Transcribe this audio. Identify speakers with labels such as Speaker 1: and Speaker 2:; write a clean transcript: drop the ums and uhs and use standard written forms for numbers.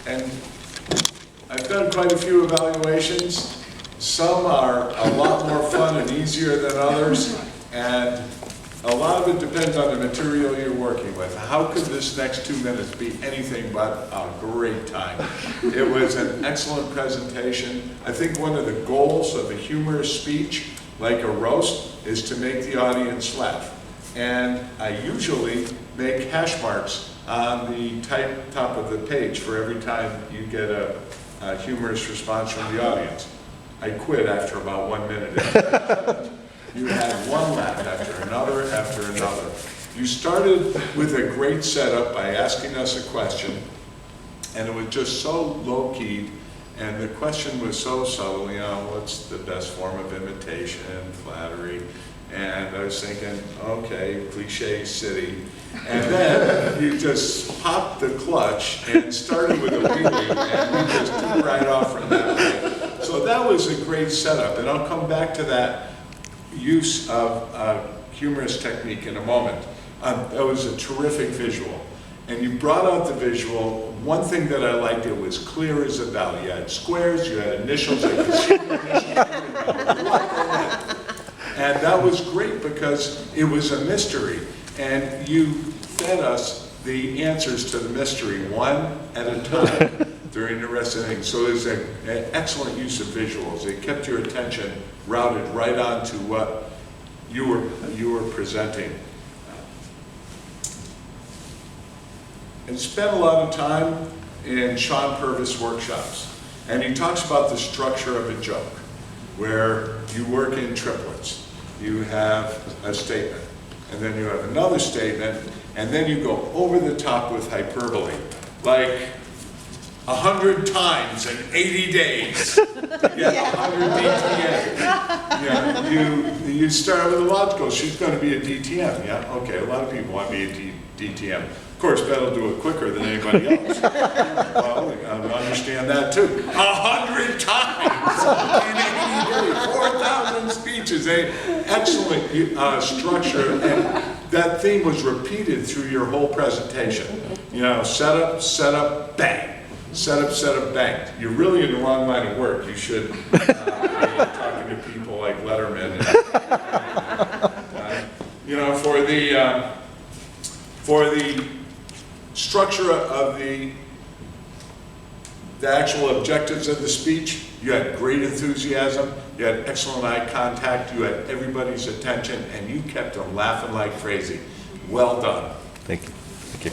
Speaker 1: And I've done quite a few evaluations. Some are a lot more fun and easier than others, and a lot of it depends on the material you're working with. How could this next 2 minutes be anything but a great time? It was an excellent presentation. I think one of the goals of a humorous speech, like a roast, is to make the audience laugh. And I usually make hash marks on the top of the page for every time you get a humorous response from the audience. I quit after about 1 minute. You had one laugh after another. You started with a great setup by asking us a question, and it was just so low-keyed, and the question was so subtle, you know, what's the best form of imitation, flattery, and I was thinking, okay, cliche city, and then you just popped the clutch and started with a wheelie, and we just took right off from that point. So that was a great setup, and I'll come back to that use of humorous technique in a moment. That was a terrific visual. And you brought out the visual. One thing that I liked, it was clear as a bell. You had squares, you had initials, I could see the initials. And that was great because it was a mystery. And you fed us the answers to the mystery one at a time during the rest of the thing. So it was an excellent use of visuals. It kept your attention routed right on to what you were presenting. And spent a lot of time in Sean Purvis workshops. And he talks about the structure of a joke, where you work in triplets. You have a statement, and then you have another statement, and then you go over the top with hyperbole, like 100 times in 80 days. You get 100 DTM. Yeah, you start with a logical, she's going to be a DTM. Yeah, okay, a lot of people want to be a DTM. Of course, Bett'll do it quicker than anybody else. Well, I understand that too. 100 times in 80 days, 4,000 speeches. Excellent structure, and that theme was repeated through your whole presentation. You know, set up, bang. Set up, bang. You're really in the wrong line of work. You should be talking to people like Letterman. You know, for the structure of the actual objectives of the speech, you had great enthusiasm, you had excellent eye contact, you had everybody's attention, and you kept them laughing like crazy. Well done.
Speaker 2: Thank you. Thank you.